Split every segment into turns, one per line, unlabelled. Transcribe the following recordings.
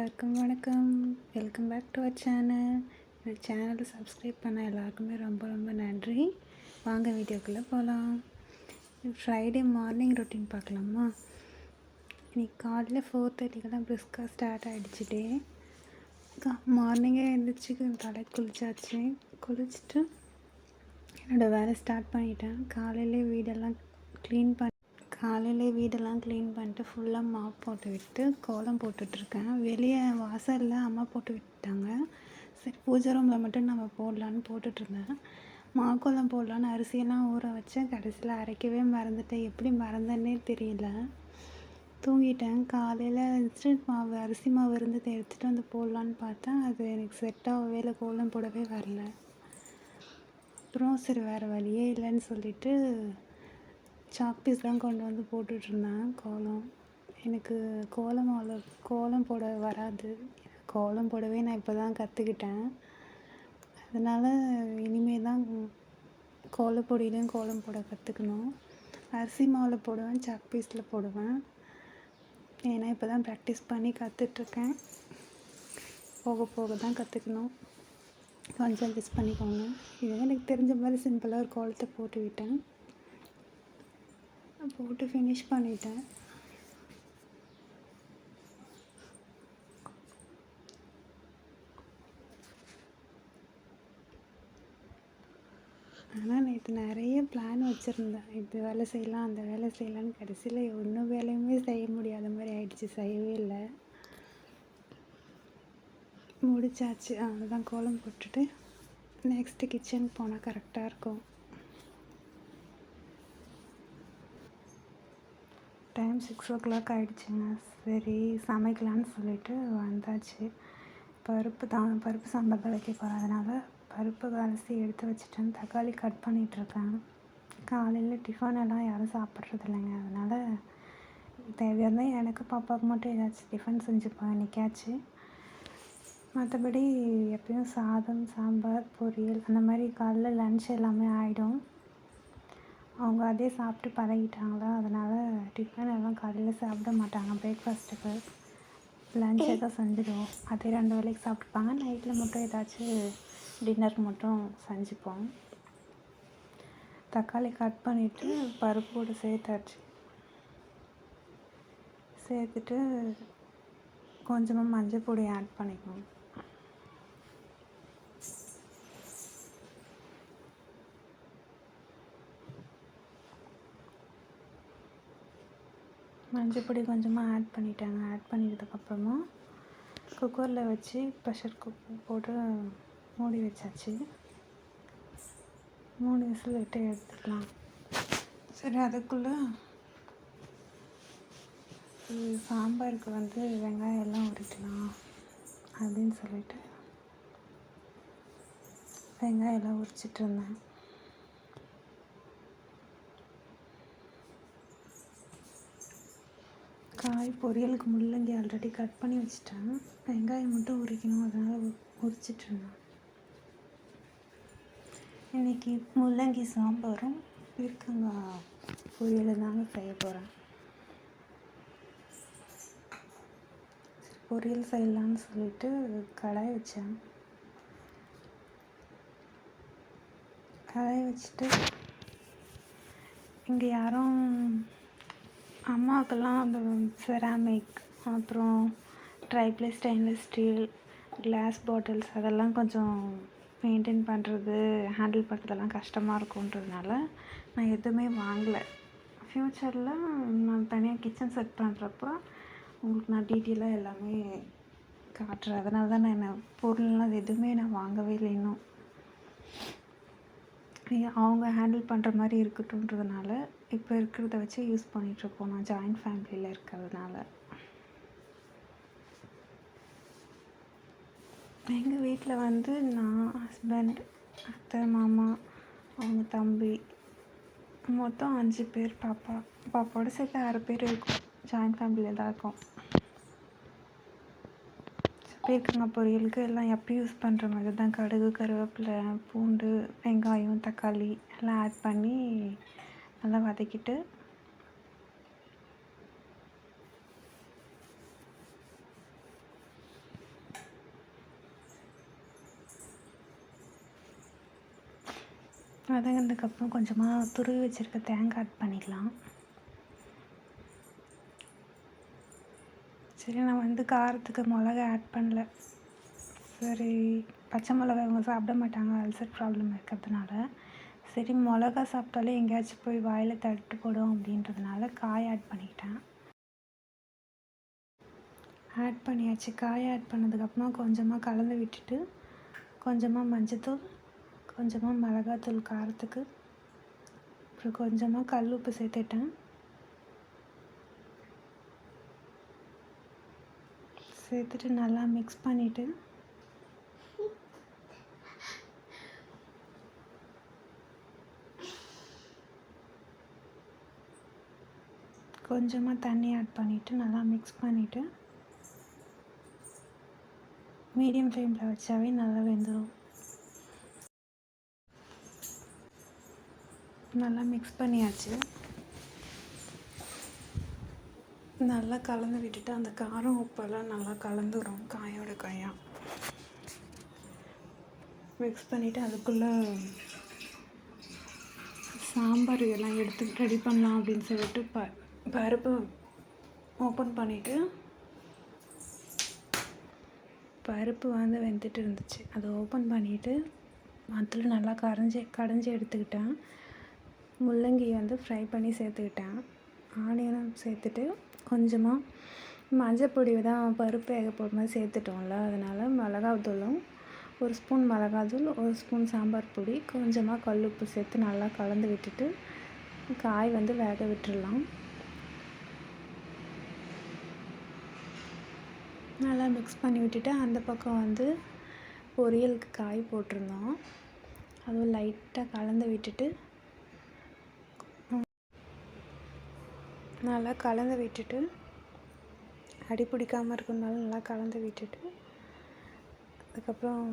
எல்லாருக்கும் வணக்கம். Welcome back to our channel. இந்த சேனலை சப்ஸ்கிரைப் பண்ண எல்லாருக்குமே ரொம்ப ரொம்ப நன்றி. வாங்க வீடியோக்குள்ளே போகலாம். ஃப்ரைடே மார்னிங் ரொட்டீன் பார்க்கலாமா? இன்னைக்கு காலையில் 4:30 பிரிஸ்காக ஸ்டார்ட் ஆகிடுச்சிட்டே. மார்னிங்கே எழுந்திரிச்சி தலை குளிச்சாச்சு. குளிச்சுட்டு என்னோடய வேலை ஸ்டார்ட் பண்ணிட்டேன். காலையிலே வீடெல்லாம் க்ளீன் பண்ணிட்டு ஃபுல்லாக மாப் போட்டு விட்டு கோலம் போட்டுட்ருக்கேன். வெளியே வாசலில் அம்மா போட்டு விட்டாங்க. சரி, பூஜை ரூமில் மட்டும் நம்ம போடலான்னு போட்டுட்ருந்தேன். மாக்கோலம் போடலான்னு அரிசியெல்லாம் ஊற வச்சேன். கடைசியில் அரைக்கவே மறந்துட்டேன். எப்படி மறந்தேன்னே தெரியல. தூங்கிட்டேன். காலையில் இன்ஸ்டன்ட் மாவு அரிசி மாவு இருந்ததை எடுத்துகிட்டு வந்து போடலான்னு பார்த்தேன். அது எனக்கு செட் ஆகவே இல்லை. கோலம் போடவே வரல. அப்புறம் சரி, வேறு வழியே இல்லைன்னு சொல்லிவிட்டு சாக் பீஸ் தான் கொண்டு வந்து போட்டுட்ருந்தேன் கோலம். எனக்கு கோலம் போட வராது. கோலம் போடவே நான் இப்போ தான் கற்றுக்கிட்டேன். அதனால் இனிமேல் தான் கோலப்பொடியிலையும் கோலம் போட கற்றுக்கணும். அரிசி மாவில் போடுவேன், சாக் பீஸில் போடுவேன். ஏன்னா இப்போ தான் ப்ராக்டிஸ் பண்ணி கற்றுட்ருக்கேன். போக போக தான் கற்றுக்கணும். கொஞ்சம் அட்ஜஸ்ட் பண்ணிக்கோங்க. இதே எனக்கு தெரிஞ்ச மாதிரி சிம்பிளாக ஒரு கோலத்தை போட்டு விட்டேன். போட்டு ஃபினிஷ் பண்ணிட்டேன். ஆனால் நேற்று நிறைய பிளான் வச்சுருந்தேன். இது வேலை செய்யலாம், அந்த வேலை செய்யலான்னு. கடைசியில் ஒன்றும் வேலையுமே செய்ய முடியாத மாதிரி ஆயிடுச்சு. செய்யவே இல்லை. முடிச்சாச்சு. அவ்வளோதான். கோலம் போட்டுட்டு நெக்ஸ்ட்டு கிச்சனுக்கு போனால் கரெக்டாக இருக்கும். டைம் 6 ஆகிடுச்சுங்க. சரி, சமைக்கலான்னு சொல்லிட்டு வந்தாச்சு. பருப்பு சாம்பார் தான் வைக்க போகிறேன். அதனால் பருப்பு அரிசி எடுத்து வச்சுட்டேன். தக்காளி கட் பண்ணிகிட்ருக்கேன். காலையில் டிஃபனெல்லாம் யாரும் சாப்பிட்றது இல்லைங்க. அதனால் தேவையான எனக்கு பாப்பாவுக்கு மட்டும் ஏதாச்சும் டிஃபன் செஞ்சுப்பேன் என்னைக்காச்சு. மற்றபடி எப்பயும் சாதம், சாம்பார், பொரியல் அந்த மாதிரி காலைல லன்ச் எல்லாமே ஆகிடும். அவங்க அதே சாப்பிட்டு பழகிட்டாங்களா, அதனால் டிஃபன் எல்லாம் காலையில் சாப்பிட மாட்டாங்க. பிரேக்ஃபாஸ்ட்டுக்கு லன்ச்சை தான் செஞ்சுடுவோம். அதே 2 வேளைக்கு சாப்பிட்டுப்பாங்க. நைட்டில் மட்டும் ஏதாச்சும் டின்னருக்கு மட்டும் செஞ்சுப்போம். தக்காளி கட் பண்ணிவிட்டு பருப்போடு சேர்த்துட்டு கொஞ்சமாக மஞ்சள் பொடி ஆட் பண்ணிக்கணும். மஞ்சள் பொடி கொஞ்சமாக ஆட் பண்ணிட்டேங்க. ஆட் பண்ணிட்டதுக்கப்புறமா குக்கரில் வச்சு ப்ரெஷர் குக்கர் போட்டு மூடி வச்சாச்சு. 3 விசில் விட்டு எடுத்துக்கலாம். சரி, அதுக்குள்ளே சாம்பாருக்கு வெங்காயம் எல்லாம் உரிக்கலாம் அப்படின்னு சொல்லிட்டு வெங்காயம் எல்லாம் உரிச்சிட்டு இருந்தேன். காய் பொரியலுக்கு முள்ளங்கி ஆல்ரெடி கட் பண்ணி வச்சுட்டேன். வெங்காயம் மட்டும் உரிக்கணும், அதனால் உரிச்சிட்ருந்தேன். இன்றைக்கி முள்ளங்கி சாம்பாரும் பீர்க்கங்காய் பொரியல் தாங்க செய்ய போகிறேன். பொரியல் செய்யலான்னு சொல்லிட்டு கடாய் வச்சுட்டு இங்கே யாரும் அம்மாவுக்கெல்லாம் அந்த செராமிக், அப்புறம் tri-ply stainless steel, class bottles அதெல்லாம் கொஞ்சம் மெயின்டைன் பண்ணுறது, ஹேண்டில் பண்ணுறதெல்லாம் கஷ்டமாக இருக்குன்றதுனால நான் எதுவுமே வாங்கலை. ஃப்யூச்சரில் நான் தனியாக கிச்சன் செட் பண்ணுறப்போ உங்களுக்கு நான் டீட்டெயிலாக எல்லாமே காட்டுறேன். அதனால தான் நான் பொருள்லாம் எதுவுமே நான் வாங்கவே இல்லை இன்னும். அவங்க ஹேண்டில் பண்ணுற மாதிரி இருக்கட்டும்ன்றதுனால இப்போ இருக்கிறத வச்சு யூஸ் பண்ணிகிட்ருக்கோம். நான் ஜாயிண்ட் ஃபேமிலியில் இருக்கிறதுனால. எங்கள் வீட்டில் நான், ஹஸ்பண்ட், அத்தை, மாமா, அவங்க தம்பி, மொத்தம் 5 பேர். பாப்பாவோட சேர்த்து 6 பேர் இருக்கும். ஜாயிண்ட் ஃபேமிலியில் தான் இருக்கும். பீர்க்கங்காய் பொரியலுக்கு எல்லாம் எப்பயும் யூஸ் பண்ணுற மாதிரி தான் கடுகு, கருவேப்பிலை, பூண்டு, வெங்காயம், தக்காளி எல்லாம் ஆட் பண்ணி நல்லா வதக்கிட்டு வதங்கினதுக்கப்புறம் கொஞ்சமாக துருவி வச்சுருக்க தேங்காய் ஆட் பண்ணிக்கலாம். சரி, நான் வந்து காரத்துக்கு மிளகா ஆட் பண்ணல. சரி, பச்சை மிளகா இவங்க சாப்பிட மாட்டாங்க, அல்சர் ப்ராப்ளம் இருக்கிறதுனால. சரி, மிளகா சாப்பிட்டாலே எங்கேயாச்சும் போய் வாயில் தட்டு போடும் அப்படின்றதுனால காய் ஆட் பண்ணிக்கிட்டேன். ஆட் பண்ணியாச்சு. காய் ஆட் பண்ணதுக்கப்புறமா கொஞ்சமாக கலந்து விட்டுட்டு கொஞ்சமாக மஞ்சத்தூள், கொஞ்சமாக மிளகாத்தூள் காரத்துக்கு, அப்புறம் கொஞ்சமாக கல் உப்பு சேர்த்துட்டேன். சேர்த்துட்டு நல்லா மிக்ஸ் பண்ணிவிட்டு கொஞ்சமாக தண்ணி ஆட் பண்ணிவிட்டு நல்லா மிக்ஸ் பண்ணிவிட்டு மீடியம் ஃப்ளேமில் வச்சாவே நல்லா வெந்துடும். நல்லா மிக்ஸ் பண்ணியாச்சு. நல்லா கலந்து விட்டுட்டு அந்த காரம் உப்பெல்லாம் நல்லா கலந்துடும் காயோட காயாக. மிக்ஸ் பண்ணிவிட்டு அதுக்குள்ளே சாம்பார் இதெல்லாம் எடுத்து ரெடி பண்ணலாம் அப்படின்னு சொல்லிட்டு பருப்பு ஓப்பன் பண்ணிவிட்டு பருப்பு வந்து வெந்துட்டு இருந்துச்சு. அதை ஓப்பன் பண்ணிவிட்டு அதில் நல்லா கடைஞ்சி எடுத்துக்கிட்டேன். முள்ளங்கி வந்து ஃப்ரை பண்ணி சேர்த்துக்கிட்டேன். ஆனியனும் சேர்த்துட்டு கொஞ்சமாக மஞ்சப்பொடி தான் பருப்பு வேக போடும்போது சேர்த்துட்டோம்ல, அதனால் மிளகாத்தூளும் 1 ஸ்பூன் மிளகாத்தூள், 1 ஸ்பூன் சாம்பார் பொடி, கொஞ்சமாக கல் உப்பு சேர்த்து நல்லா கலந்து விட்டுட்டு காய் வந்து வேக விட்டுடலாம். நல்லா மிக்ஸ் பண்ணி விட்டுட்டு அந்த பக்கம் வந்து பொரியலுக்கு காய் போட்டிருந்தோம். அதுவும் லைட்டாக கலந்து விட்டுட்டு நல்லா கலந்து விட்டுட்டு அடி பிடிக்காமல் இருக்கனால நல்லா கலந்து விட்டுட்டு அதுக்கப்புறம்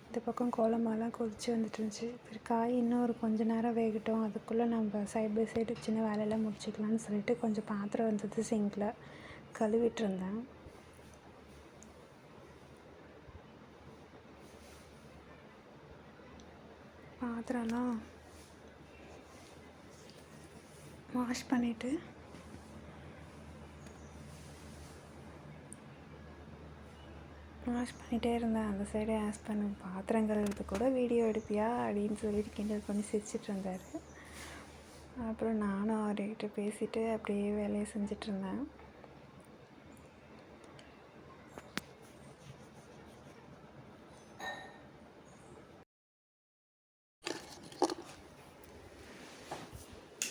இந்த பக்கம் குழம்பெல்லாம் கொதித்து வந்துட்டு இருந்துச்சு. சரி, காய் இன்னும் ஒரு கொஞ்சம் நேரம் வேகட்டும், அதுக்குள்ளே நம்ம சைட் பை சைடு சின்ன வேலையெல்லாம் முடிச்சுக்கலான்னு சொல்லிட்டு கொஞ்சம் பாத்திரம் வந்தது சிங்கில் கழுவிட்டு இருந்தேன். பாத்திரம்லாம் வாஷ் பண்ணிவிட்டு பண்ணிகிட்டே இருந்தேன். அந்த சைடு ஆஸ் பண்ண பாத்திரங்கள் எடுத்து கூட வீடியோ எடுப்பியா அப்படின்னு சொல்லிட்டு கிண்டல் பண்ணி சிரிச்சிட்டு இருந்தார். அப்புறம் நானும் அவர்கிட்ட பேசிவிட்டு அப்படியே வேலையை செஞ்சிட்ருந்தேன்.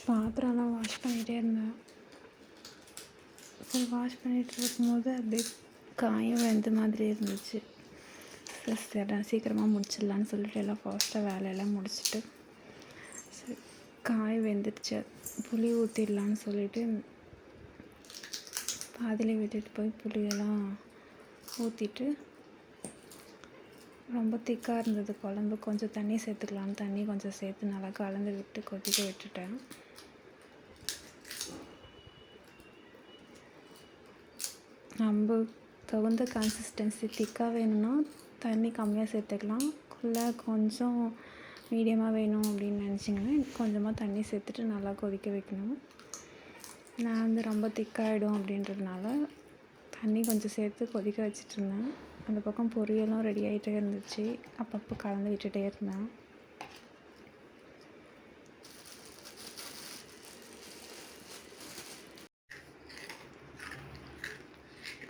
பாத்திரம்லாம் வாஷ் பண்ணிகிட்டே இருந்தேன். சரி, வாஷ் பண்ணிகிட்டு இருக்கும்போது அப்படியே காயும் வெந்த மாதிரி இருந்துச்சு. சரி, சீக்கிரமாக முடிச்சிடலான்னு சொல்லிட்டு எல்லாம் ஃபாஸ்ட்டாக வேலையெல்லாம் முடிச்சுட்டு சரி காய் வெந்துடுச்சு, புளி ஊற்றிடலான்னு சொல்லிட்டு பாதிலே விட்டுட்டு போய் புளியெல்லாம் ஊற்றிட்டு ரொம்ப திக்காக இருந்தது குழம்பு. கொஞ்சம் தண்ணி சேர்த்துக்கலான்னு தண்ணி கொஞ்சம் சேர்த்து நல்லா கலந்து விட்டு கொதிக்க விட்டுட்டேன். நம்ம தகுந்த கன்சிஸ்டன்சி திக்காக வேணும்னா தண்ணி கம்மியாக சேர்த்துக்கலாம். இல்லை கொஞ்சம் மீடியமாக வேணும் அப்படின்னு நினச்சிங்கன்னா கொஞ்சமாக தண்ணி சேர்த்துட்டு நல்லா கொதிக்க வைக்கணும். நான் வந்து ரொம்ப திக்காகிடும் அப்படின்றதுனால தண்ணி கொஞ்சம் சேர்த்து கொதிக்க வச்சிட்ருந்தேன். அந்த பக்கம் பொரியலும் ரெடி ஆகிட்டே இருந்துச்சு, அப்பப்போ கலந்து விட்டுட்டே இருந்தேன்.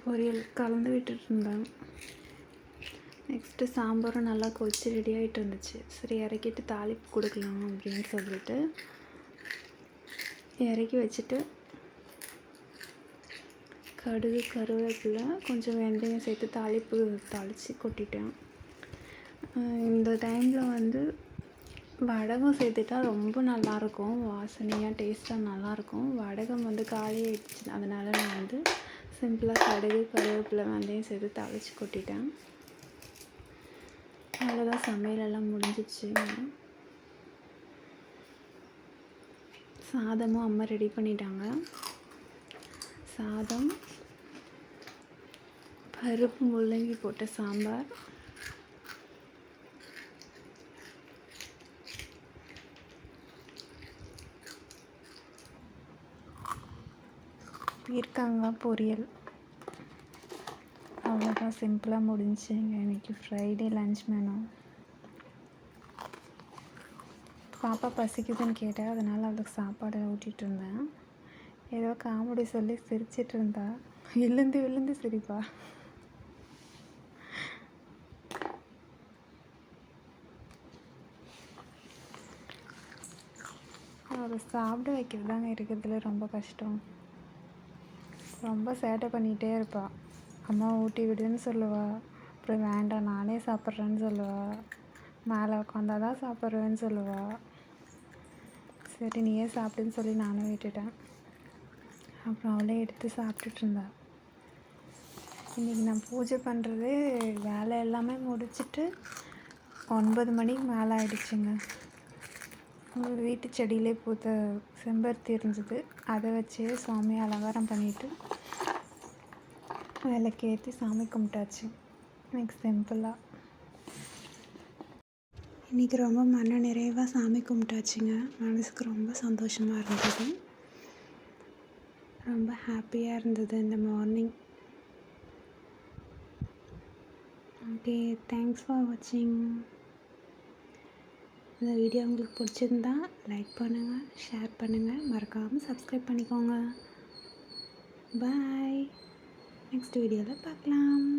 பொரியல் கலந்து விட்டுட்டு இருந்தேன். நெக்ஸ்ட்டு சாம்பாரும் நல்லா கொதித்து ரெடி ஆகிட்டு இருந்துச்சு. சரி, இறக்கிட்டு தாளிப்பு கொடுக்கலாம் அப்படின்னு சொல்லிட்டு இறக்கி வச்சுட்டு கடுகு, கருவேப்பிலை, கொஞ்சம் வெந்தயம் சேர்த்து தாளித்து கொட்டிட்டேன். இந்த டைமில் வந்து வடகம் சேர்த்துட்டா ரொம்ப நல்லாயிருக்கும், வாசனையாக டேஸ்ட்டாக நல்லாயிருக்கும். வடகம் வந்து காலி ஆகிடுச்சு, அதனால் நான் வந்து சிம்பிளாக கடுகு, கருவேப்பிலை, வெந்தயம் சேர்த்து தாளித்து கொட்டிட்டேன். அவ்வளோதான், சமையலெல்லாம் முடிஞ்சிச்சு. சாதமும் அம்மா ரெடி பண்ணிட்டாங்க. சாதம், பருப்பு முள்ளங்கி போட்ட சாம்பார், பீர்க்கங்காய் பொரியல். அவ்வளோதான், சிம்பிளாக முடிஞ்சுங்க இன்றைக்கி ஃப்ரைடே லன்ச் மெனு. பாப்பா பசிக்குதுன்னு கேட்டேன், அதனால் அவளுக்கு சாப்பாடு ஊட்டிகிட்டு இருந்தேன். ஏதோ காமெடி சொல்லி சிரிச்சிட்டு இருந்தா, விழுந்து விழுந்து சிரிப்பா. அவளை சாப்பிட வைக்கிறது தாங்க இருக்கிறதுல ரொம்ப கஷ்டம். ரொம்ப சேட்டை பண்ணிகிட்டே இருப்பாள். அம்மா ஊட்டி விடுன்னு சொல்லுவா, அப்புறம் வேண்டாம் நானே சாப்பிட்றேன்னு சொல்லுவா, மேலே உட்காந்தா தான் சாப்பிட்றேன்னு சொல்லுவா. சரி நீயே சாப்பிடுன்னு சொல்லி நானும் விட்டுட்டேன். அப்புறம் அவளே எடுத்து சாப்பிட்டுட்டு இருந்தா. இன்றைக்கி நான் பூஜை பண்ணுறது வேலை எல்லாமே முடிச்சுட்டு 9 மணிக்கு மேலே ஆகிடுச்சுங்க. உங்கள் வீட்டு செடியிலே பூத்த செம்பருத்தி இருந்தது, அதை வச்சு சுவாமியை அலங்காரம் பண்ணிவிட்டு விளக்கேற்றி சாமி கும்பிட்டாச்சு. எனக்கு சிம்பிளாக இன்றைக்கி ரொம்ப மன நிறைவாக சாமி கும்பிட்டாச்சுங்க. மனதுக்கு ரொம்ப சந்தோஷமாக இருந்தது, ரொம்ப ஹாப்பியாக இருந்தது இந்த மார்னிங். ஓகே, தேங்க்ஸ் ஃபார் வாட்சிங். இந்த வீடியோ உங்களுக்கு பிடிச்சிருந்தா லைக் பண்ணுங்கள், ஷேர் பண்ணுங்கள், மறக்காமல் சப்ஸ்கிரைப் பண்ணிக்கோங்க. பாய், நெக்ஸ்ட் வீடியோவில் பார்க்கலாம்.